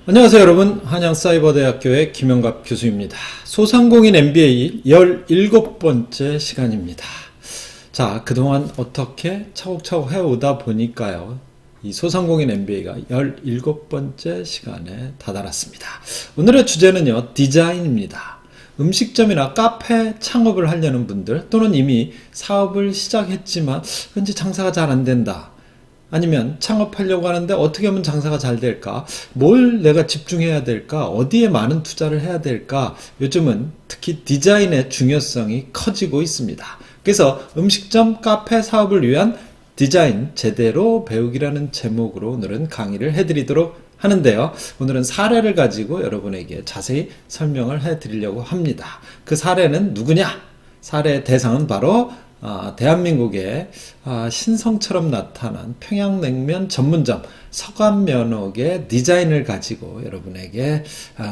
안녕하세요 여러분, 한양사이버대학교의 김영갑 교수입니다. 소상공인 MBA 17번째 시간입니다. 자, 그동안 어떻게 차곡차곡 해오다 보니까요, 이 소상공인 MBA가 17번째 시간에 다다랐습니다. 오늘의 주제는요, 디자인입니다. 음식점이나 카페 창업을 하려는 분들, 또는 이미 사업을 시작했지만 왠지 장사가 잘 안 된다, 아니면 창업하려고 하는데 어떻게 하면 장사가 잘 될까? 뭘 내가 집중해야 될까? 어디에 많은 투자를 해야 될까? 요즘은 특히 디자인의 중요성이 커지고 있습니다. 그래서 음식점, 카페 사업을 위한 디자인 제대로 배우기라는 제목으로 오늘은 강의를 해드리도록 하는데요. 오늘은 사례를 가지고 여러분에게 자세히 설명을 해드리려고 합니다. 그 사례는 누구냐? 사례의 대상은 바로 대한민국의 신성처럼 나타난 평양냉면 전문점 서관면옥의 디자인을 가지고 여러분에게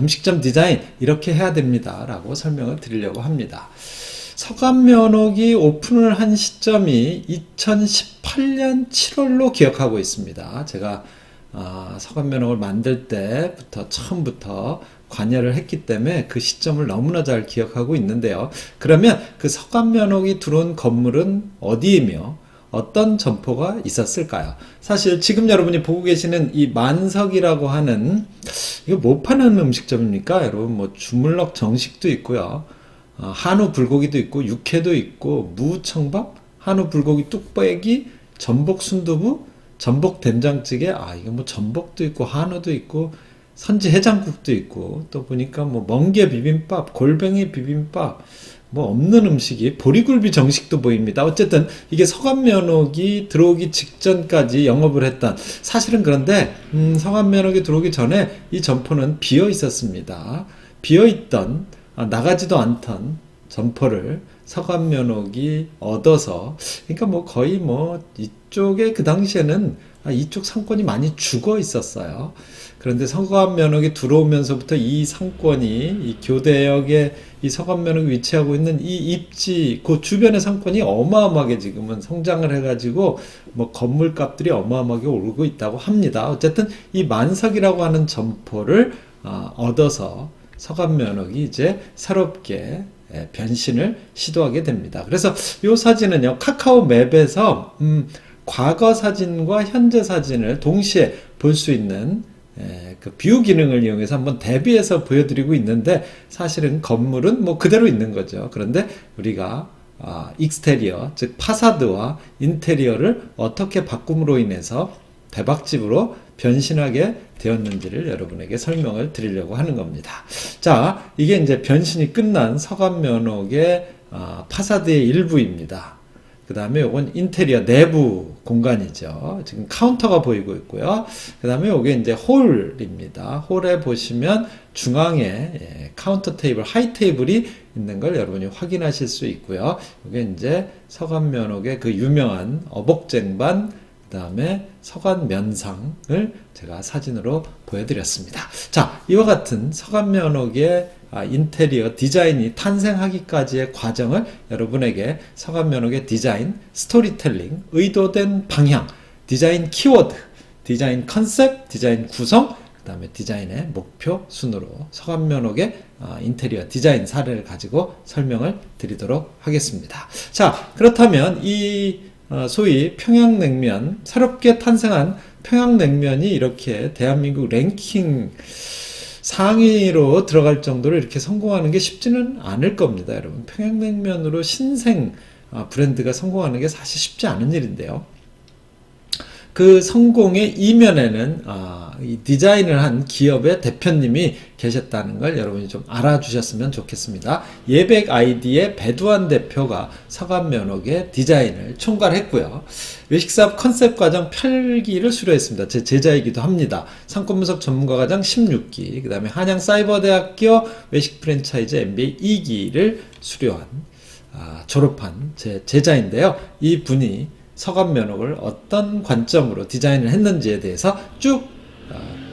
음식점 디자인 이렇게 해야 됩니다 라고 설명을 드리려고 합니다. 서관면옥이 오픈을 한 시점이 2018년 7월로 기억하고 있습니다. 제가 서관면옥을 만들 때부터 처음부터 관여를 했기 때문에 그 시점을 너무나 잘 기억하고 있는데요. 그러면 그 서관면옥이 들어온 건물은 어디이며 어떤 점포가 있었을까요? 사실 지금 여러분이 보고 계시는 이 만석이라고 하는, 이거 뭐 파는 음식점입니까? 여러분, 뭐 주물럭 정식도 있고요, 한우 불고기도 있고 육회도 있고 무청밥, 한우 불고기 뚝배기, 전복 순두부, 전복 된장찌개, 이거 뭐 전복도 있고 한우도 있고 선지 해장국도 있고, 또 보니까 뭐 멍게 비빔밥, 골뱅이 비빔밥, 뭐 없는 음식이 보리굴비 정식도 보입니다. 어쨌든 이게 서관면옥이 들어오기 직전까지 영업을 했던, 사실은 그런데 서관면옥이 들어오기 전에 이 점포는 비어 있었습니다. 비어 있던, 나가지도 않던 점포를 서관면옥이 얻어서, 그러니까 뭐 거의 뭐 이쪽에 그 당시에는 이쪽 상권이 많이 죽어 있었어요. 그런데 서관면옥이 들어오면서부터 이 상권이, 이 교대역에 이 서관면옥이 위치하고 있는 이 입지, 그 주변의 상권이 어마어마하게 지금은 성장을 해가지고 뭐 건물값들이 어마어마하게 오르고 있다고 합니다. 어쨌든 이 만석이라고 하는 점포를 얻어서 서관면옥이 이제 새롭게 변신을 시도하게 됩니다. 그래서 이 사진은요, 카카오 맵에서 과거 사진과 현재 사진을 동시에 볼 수 있는 그 뷰 기능을 이용해서 한번 대비해서 보여드리고 있는데, 사실은 건물은 뭐 그대로 있는 거죠. 그런데 우리가 익스테리어, 즉 파사드와 인테리어를 어떻게 바꿈으로 인해서 대박집으로 변신하게 되었는지를 여러분에게 설명을 드리려고 하는 겁니다. 자, 이게 이제 변신이 끝난 서관면옥의 파사드의 일부입니다. 그 다음에 요건 인테리어 내부 공간이죠. 지금 카운터가 보이고 있고요. 그 다음에 요게 이제 홀입니다. 홀에 보시면 중앙에 카운터 테이블, 하이 테이블이 있는 걸 여러분이 확인하실 수 있고요. 요게 이제 서관면옥의 그 유명한 어복쟁반, 그 다음에 서관면상을 제가 사진으로 보여드렸습니다. 자, 이와 같은 서관면옥의 인테리어 디자인이 탄생하기까지의 과정을 여러분에게 서관면옥의 디자인, 스토리텔링, 의도된 방향, 디자인 키워드, 디자인 컨셉, 디자인 구성, 그 다음에 디자인의 목표 순으로 서관면옥의 인테리어 디자인 사례를 가지고 설명을 드리도록 하겠습니다. 자, 그렇다면 이 소위 평양냉면, 새롭게 탄생한 평양냉면이 이렇게 대한민국 랭킹 상위로 들어갈 정도로 이렇게 성공하는 게 쉽지는 않을 겁니다, 여러분. 평양냉면으로 신생 브랜드가 성공하는 게 사실 쉽지 않은 일인데요. 그 성공의 이면에는 이 디자인을 한 기업의 대표님이 계셨다는 걸 여러분이 좀 알아주셨으면 좋겠습니다. 예백 아이디의 배두환 대표가 서관면옥의 디자인을 총괄했고요. 외식사업 컨셉 과정 필기를 수료했습니다. 제 제자이기도 합니다. 상권분석 전문가 과정 16기, 그 다음에 한양사이버대학교 외식 프랜차이즈 MBA 2기를 수료한, 졸업한 제 제자인데요. 이 분이 서관면옥을 어떤 관점으로 디자인을 했는지에 대해서 쭉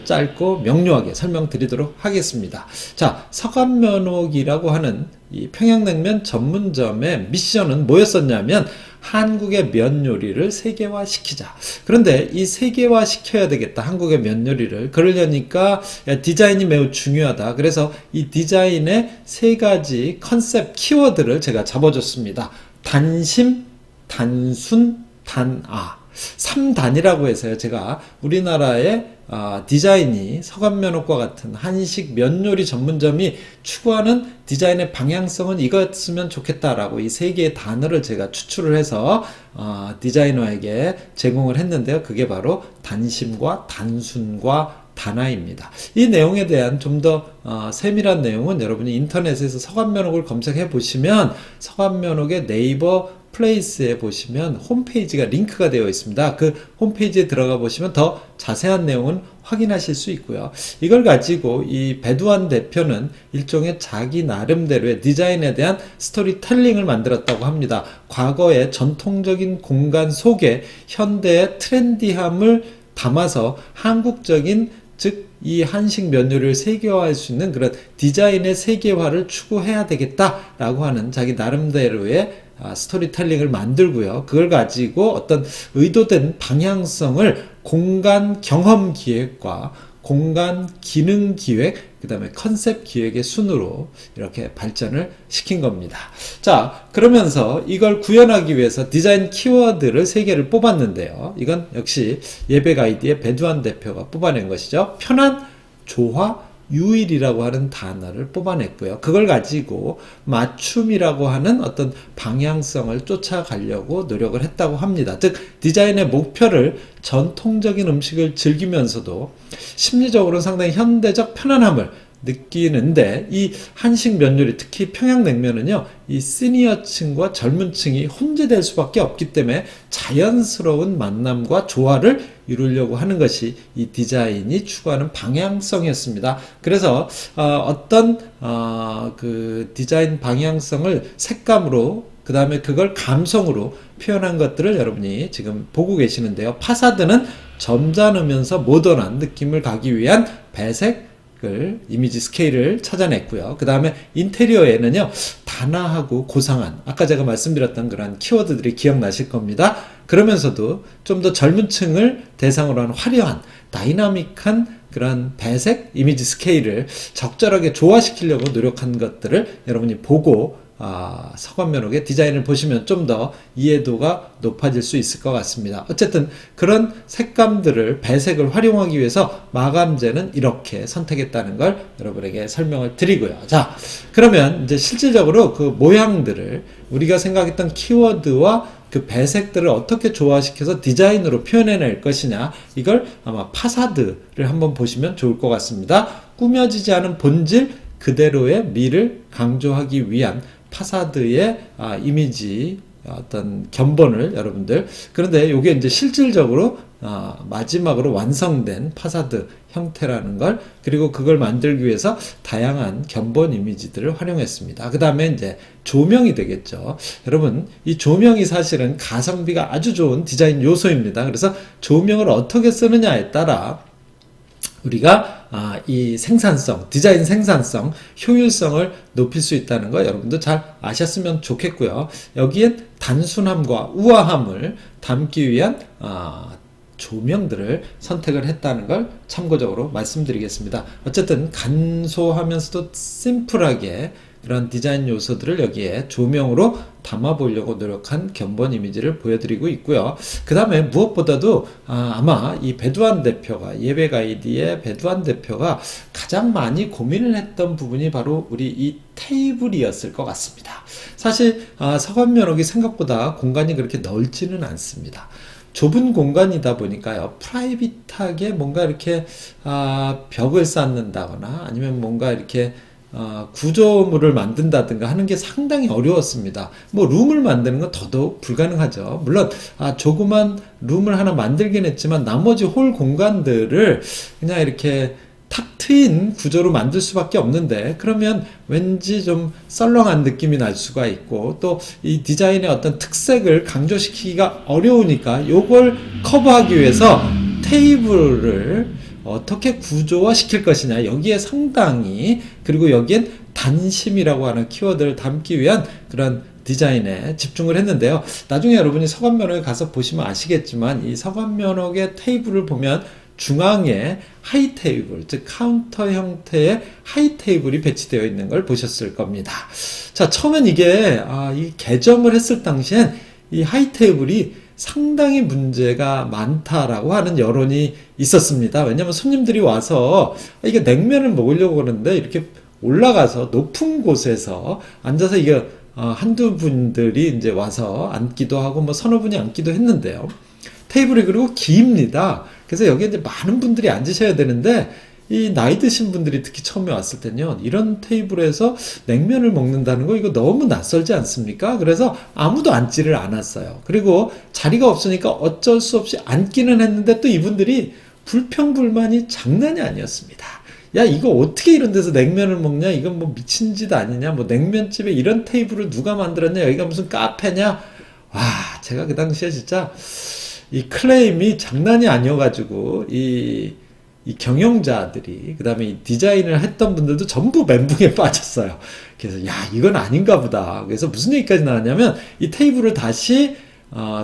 짧고 명료하게 설명드리도록 하겠습니다. 자, 서간면옥이라고 하는 이 평양냉면 전문점의 미션은 뭐였었냐면 한국의 면 요리를 세계화시키자. 그런데 이 세계화시켜야 되겠다. 한국의 면 요리를. 그러려니까 디자인이 매우 중요하다. 그래서 이 디자인의 3가지 컨셉 키워드를 제가 잡아줬습니다. 단심, 단순, 단아. 3단이라고 해서요. 제가 우리나라의 디자인이 서간면옥과 같은 한식 면요리 전문점이 추구하는 디자인의 방향성은 이거였으면 좋겠다라고 이 3개의 단어를 제가 추출을 해서 디자이너에게 제공을 했는데요. 그게 바로 단심과 단순과 단아입니다. 이 내용에 대한 좀 더 세밀한 내용은 여러분이 인터넷에서 서간면옥을 검색해 보시면 서간면옥의 네이버 플레이스에 보시면 홈페이지가 링크가 되어 있습니다. 그 홈페이지에 들어가 보시면 더 자세한 내용은 확인하실 수 있고요. 이걸 가지고 이 배두한 대표는 일종의 자기 나름대로의 디자인에 대한 스토리텔링을 만들었다고 합니다. 과거의 전통적인 공간 속에 현대의 트렌디함을 담아서 한국적인, 즉 이 한식 면요리를 세계화할 수 있는 그런 디자인의 세계화를 추구해야 되겠다라고 하는 자기 나름대로의 스토리텔링을 만들고요. 그걸 가지고 어떤 의도된 방향성을 공간 경험 기획과 공간 기능 기획, 그 다음에 컨셉 기획의 순으로 이렇게 발전을 시킨 겁니다. 자, 그러면서 이걸 구현하기 위해서 디자인 키워드를 3개를 뽑았는데요. 이건 역시 예배가이드의 배두한 대표가 뽑아낸 것이죠. 편한, 조화, 유일이라고 하는 단어를 뽑아냈고요. 그걸 가지고 맞춤이라고 하는 어떤 방향성을 쫓아가려고 노력을 했다고 합니다. 즉 디자인의 목표를 전통적인 음식을 즐기면서도 심리적으로 상당히 현대적 편안함을 느끼는데, 이 한식 면요리, 특히 평양냉면은요, 이 시니어층과 젊은층이 혼재될 수밖에 없기 때문에 자연스러운 만남과 조화를 이루려고 하는 것이 이 디자인이 추구하는 방향성이었습니다. 그래서 어떤 그 디자인 방향성을 색감으로, 그 다음에 그걸 감성으로 표현한 것들을 여러분이 지금 보고 계시는데요. 파사드는 점잖으면서 모던한 느낌을 가기 위한 배색 이미지 스케일을 찾아냈고요. 그 다음에 인테리어에는요, 단아하고 고상한, 아까 제가 말씀드렸던 그런 키워드들이 기억나실 겁니다. 그러면서도 좀 더 젊은 층을 대상으로 한 화려한 다이나믹한 그런 배색 이미지 스케일을 적절하게 조화시키려고 노력한 것들을 여러분이 보고 서간면옥의 디자인을 보시면 좀 더 이해도가 높아질 수 있을 것 같습니다. 어쨌든 그런 색감들을, 배색을 활용하기 위해서 마감재는 이렇게 선택했다는 걸 여러분에게 설명을 드리고요. 자, 그러면 이제 실질적으로 그 모양들을, 우리가 생각했던 키워드와 그 배색들을 어떻게 조화시켜서 디자인으로 표현해낼 것이냐, 이걸 아마 파사드를 한번 보시면 좋을 것 같습니다. 꾸며지지 않은 본질 그대로의 미를 강조하기 위한 파사드의 이미지 어떤 견본을 여러분들, 그런데 이게 이제 실질적으로 마지막으로 완성된 파사드 형태라는 걸, 그리고 그걸 만들기 위해서 다양한 견본 이미지들을 활용했습니다. 그 다음에 이제 조명이 되겠죠. 여러분, 이 조명이 사실은 가성비가 아주 좋은 디자인 요소입니다. 그래서 조명을 어떻게 쓰느냐에 따라 우리가 이 생산성, 디자인 생산성, 효율성을 높일 수 있다는 거 여러분도 잘 아셨으면 좋겠고요. 여기엔 단순함과 우아함을 담기 위한 조명들을 선택을 했다는 걸 참고적으로 말씀드리겠습니다. 어쨌든 간소하면서도 심플하게 그런 디자인 요소들을 여기에 조명으로 담아보려고 노력한 견본 이미지를 보여드리고 있고요. 그 다음에 무엇보다도 아마 이 배두한 대표가, 예배가이드의 배두한 대표가 가장 많이 고민을 했던 부분이 바로 우리 이 테이블이었을 것 같습니다. 사실 서간면옥이 생각보다 공간이 그렇게 넓지는 않습니다. 좁은 공간이다 보니까요, 프라이빗하게 뭔가 이렇게 벽을 쌓는다거나 아니면 뭔가 이렇게 구조물을 만든다든가 하는 게 상당히 어려웠습니다. 뭐 룸을 만드는 건 더더욱 불가능하죠. 물론 조그만 룸을 하나 만들긴 했지만 나머지 홀 공간들을 그냥 이렇게 탁 트인 구조로 만들 수밖에 없는데, 그러면 왠지 좀 썰렁한 느낌이 날 수가 있고, 또 이 디자인의 어떤 특색을 강조시키기가 어려우니까 요걸 커버하기 위해서 테이블을 어떻게 구조화 시킬 것이냐, 여기에 상당히, 그리고 여기엔 단심이라고 하는 키워드를 담기 위한 그런 디자인에 집중을 했는데요. 나중에 여러분이 서관면허에 가서 보시면 아시겠지만 이 서관면허의 테이블을 보면 중앙에 하이 테이블, 즉 카운터 형태의 하이 테이블이 배치되어 있는 걸 보셨을 겁니다. 자, 처음엔 이게 이 개점을 했을 당시엔 이 하이 테이블이 상당히 문제가 많다라고 하는 여론이 있었습니다. 왜냐하면 손님들이 와서 이게 냉면을 먹으려고 그러는데 이렇게 올라가서 높은 곳에서 앉아서 이게 한두 분들이 이제 와서 앉기도 하고 뭐 서너 분이 앉기도 했는데요. 테이블이 그리고 깁니다. 그래서 여기에 이제 많은 분들이 앉으셔야 되는데 이 나이 드신 분들이 특히 처음에 왔을 때는요, 이런 테이블에서 냉면을 먹는다는 거 이거 너무 낯설지 않습니까? 그래서 아무도 앉지를 않았어요. 그리고 자리가 없으니까 어쩔 수 없이 앉기는 했는데 또 이분들이 불평불만이 장난이 아니었습니다. 야, 이거 어떻게 이런 데서 냉면을 먹냐? 이건 뭐 미친 짓 아니냐? 뭐 냉면집에 이런 테이블을 누가 만들었냐? 여기가 무슨 카페냐? 와, 제가 그 당시에 진짜 이 클레임이 장난이 아니어가지고 이 경영자들이, 그 다음에 이 디자인을 했던 분들도 전부 멘붕에 빠졌어요. 그래서 야, 이건 아닌가 보다. 그래서 무슨 얘기까지 나왔냐면 이 테이블을 다시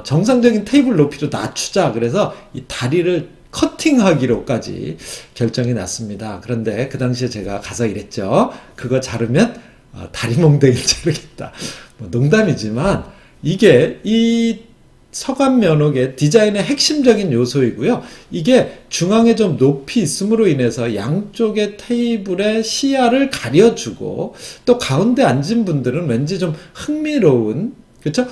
정상적인 테이블 높이로 낮추자. 그래서 이 다리를 커팅하기로까지 결정이 났습니다. 그런데 그 당시에 제가 가서 이랬죠. 그거 자르면 다리몽댕이를 자르겠다. 뭐 농담이지만 이게 이 서관면옥의 디자인의 핵심적인 요소이고요. 이게 중앙에 좀 높이 있음으로 인해서 양쪽의 테이블의 시야를 가려주고 또 가운데 앉은 분들은 왠지 좀 흥미로운, 그렇죠?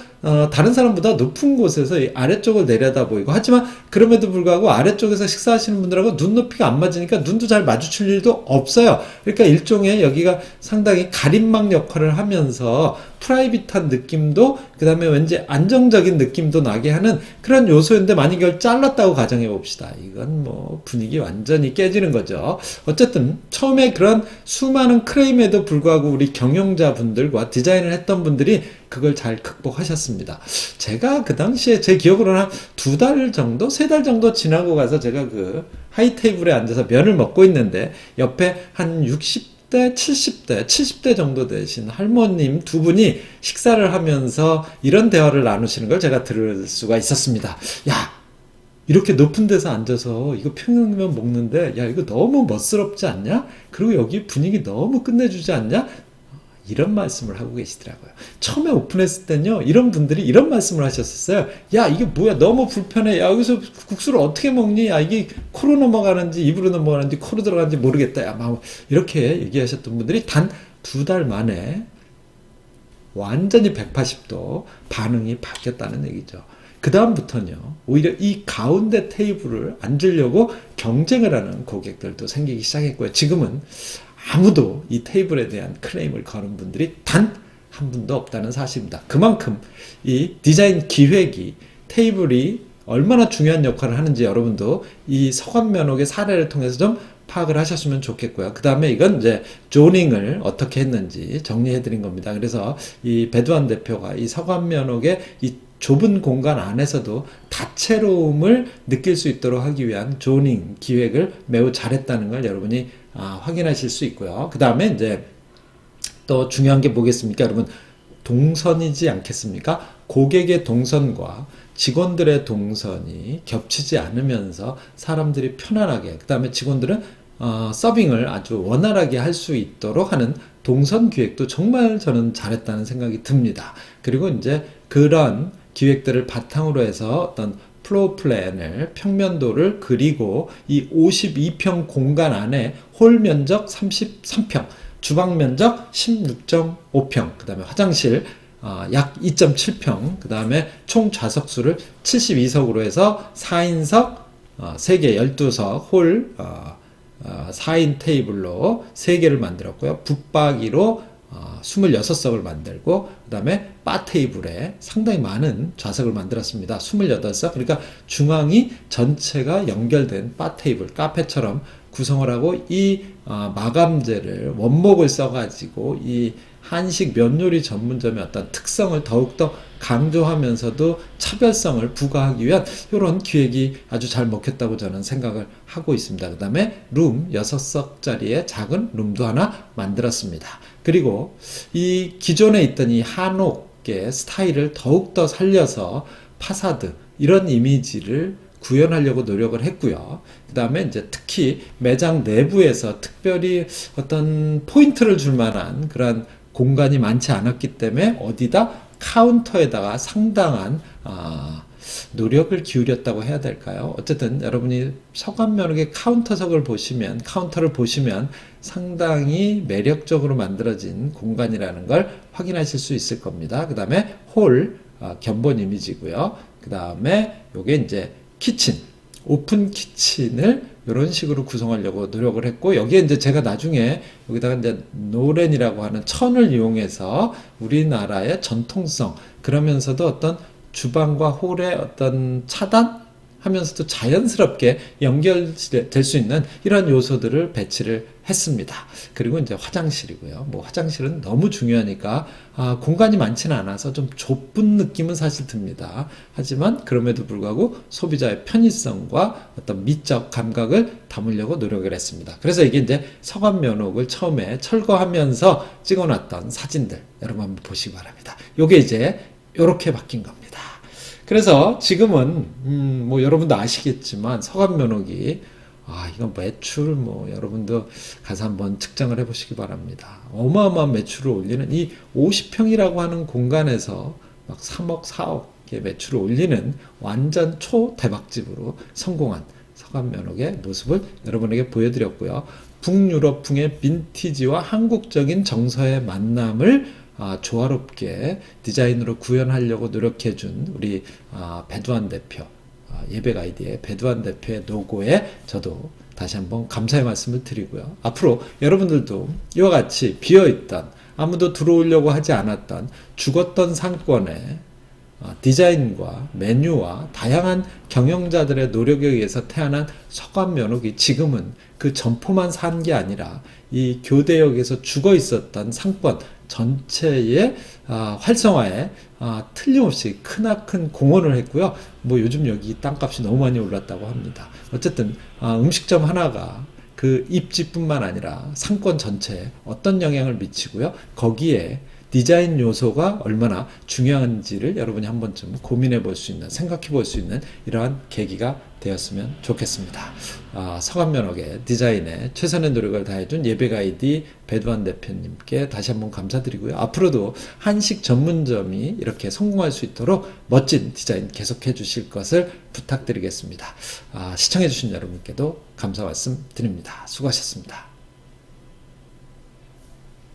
다른 사람보다 높은 곳에서 이 아래쪽을 내려다 보이고, 하지만 그럼에도 불구하고 아래쪽에서 식사하시는 분들하고 눈높이가 안 맞으니까 눈도 잘 마주칠 일도 없어요. 그러니까 일종의 여기가 상당히 가림막 역할을 하면서 프라이빗한 느낌도, 그 다음에 왠지 안정적인 느낌도 나게 하는 그런 요소인데, 만약 이걸 잘랐다고 가정해 봅시다. 이건 뭐 분위기 완전히 깨지는 거죠. 어쨌든 처음에 그런 수많은 크레임에도 불구하고 우리 경영자분들과 디자인을 했던 분들이 그걸 잘 극복하셨습니다. 제가 그 당시에 제 기억으로는 한 2달 정도, 3달 정도 지나고 가서 제가 그 하이 테이블에 앉아서 면을 먹고 있는데 옆에 한 60대, 70대 정도 되신 할머님 두 분이 식사를 하면서 이런 대화를 나누시는 걸 제가 들을 수가 있었습니다. 야, 이렇게 높은 데서 앉아서 이거 평양면 먹는데 야, 이거 너무 멋스럽지 않냐? 그리고 여기 분위기 너무 끝내주지 않냐? 이런 말씀을 하고 계시더라고요. 처음에 오픈했을 때는요, 이런 분들이 이런 말씀을 하셨었어요. 야, 이게 뭐야, 너무 불편해. 야, 여기서 국수를 어떻게 먹니? 야, 이게 코로 넘어가는지 입으로 넘어가는지 코로 들어가는지 모르겠다. 야, 막 이렇게 얘기하셨던 분들이 단 2달 만에 완전히 180도 반응이 바뀌었다는 얘기죠. 그 다음부터는요, 오히려 이 가운데 테이블을 앉으려고 경쟁을 하는 고객들도 생기기 시작했고요. 지금은 아무도 이 테이블에 대한 클레임을 거는 분들이 단 한 분도 없다는 사실입니다. 그만큼 이 디자인 기획이, 테이블이 얼마나 중요한 역할을 하는지 여러분도 이 서관면옥의 사례를 통해서 좀 파악을 하셨으면 좋겠고요. 그 다음에 이건 이제 조닝을 어떻게 했는지 정리해 드린 겁니다. 그래서 이 배두환 대표가 이 서관면옥의 이 좁은 공간 안에서도 다채로움을 느낄 수 있도록 하기 위한 조닝 기획을 매우 잘했다는 걸 여러분이 확인하실 수 있고요. 그 다음에 이제 또 중요한 게 뭐겠습니까? 여러분, 동선이지 않겠습니까? 고객의 동선과 직원들의 동선이 겹치지 않으면서 사람들이 편안하게, 그 다음에 직원들은 서빙을 아주 원활하게 할 수 있도록 하는 동선 기획도 정말 저는 잘했다는 생각이 듭니다. 그리고 이제 그런 기획들을 바탕으로 해서 어떤 플로우 플랜을, 평면도를 그리고 이 52평 공간 안에 홀 면적 33평, 주방 면적 16.5평, 그 다음에 화장실 약 2.7평, 그 다음에 총 좌석수를 72석으로 해서 4인석 3개, 12석 홀 4인 테이블로 3개를 만들었고요. 붙박이로 26석을 만들고, 그 다음에 바 테이블에 상당히 많은 좌석을 만들었습니다. 28석. 그러니까 중앙이 전체가 연결된 바 테이블, 카페처럼 구성을 하고 이 마감재를 원목을 써가지고 이 한식 면요리 전문점의 어떤 특성을 더욱더 강조하면서도 차별성을 부과하기 위한 이런 기획이 아주 잘 먹혔다고 저는 생각을 하고 있습니다. 그 다음에 룸 6석짜리의 작은 룸도 하나 만들었습니다. 그리고 이 기존에 있던 이 한옥의 스타일을 더욱더 살려서 파사드 이런 이미지를 구현하려고 노력을 했고요. 그 다음에 이제 특히 매장 내부에서 특별히 어떤 포인트를 줄 만한 그런 공간이 많지 않았기 때문에 어디다 카운터에다가 상당한 노력을 기울였다고 해야 될까요? 어쨌든 여러분이 서관면옥의 카운터를 보시면 상당히 매력적으로 만들어진 공간이라는 걸 확인하실 수 있을 겁니다. 그 다음에 홀 견본 이미지고요. 그 다음에 요게 이제 키친, 오픈 키친을 이런 식으로 구성하려고 노력을 했고, 여기에 이제 제가 나중에 여기다가 이제 노렌이라고 하는 천을 이용해서 우리나라의 전통성, 그러면서도 어떤 주방과 홀의 어떤 차단 하면서도 자연스럽게 연결될 수 있는 이런 요소들을 배치를 했습니다. 그리고 이제 화장실이고요. 뭐 화장실은 너무 중요하니까 공간이 많지는 않아서 좀 좁은 느낌은 사실 듭니다. 하지만 그럼에도 불구하고 소비자의 편의성과 어떤 미적 감각을 담으려고 노력을 했습니다. 그래서 이게 이제 서관면옥을 처음에 철거하면서 찍어놨던 사진들 여러분 한번 보시기 바랍니다. 요게 이제 이렇게 바뀐 겁니다. 그래서 지금은 뭐 여러분도 아시겠지만 서관면옥이 이건 매출 뭐 여러분도 가서 한번 측정을 해보시기 바랍니다. 어마어마한 매출을 올리는 이 50평이라고 하는 공간에서 막 3억 4억의 매출을 올리는 완전 초대박집으로 성공한 서관면옥의 모습을 여러분에게 보여드렸고요. 북유럽풍의 빈티지와 한국적인 정서의 만남을 조화롭게 디자인으로 구현하려고 노력해준 우리 배두한 대표, 예배가이드의 배두한 대표의 노고에 저도 다시 한번 감사의 말씀을 드리고요. 앞으로 여러분들도 이와 같이 비어있던, 아무도 들어오려고 하지 않았던 죽었던 상권에 디자인과 메뉴와 다양한 경영자들의 노력에 의해서 태어난 서관면옥이 지금은 그 점포만 산 게 아니라 이 교대역에서 죽어 있었던 상권 전체의 활성화에 틀림없이 크나큰 공헌을 했고요. 뭐 요즘 여기 땅값이 너무 많이 올랐다고 합니다. 어쨌든 음식점 하나가 그 입지뿐만 아니라 상권 전체에 어떤 영향을 미치고요. 거기에 디자인 요소가 얼마나 중요한지를 여러분이 한 번쯤 고민해 볼 수 있는, 생각해 볼 수 있는 이러한 계기가 되었으면 좋겠습니다. 서관면옥의 디자인에 최선의 노력을 다해준 예배가이드 배두한 대표님께 다시 한번 감사드리고요. 앞으로도 한식 전문점이 이렇게 성공할 수 있도록 멋진 디자인 계속해 주실 것을 부탁드리겠습니다. 시청해 주신 여러분께도 감사 말씀 드립니다. 수고하셨습니다.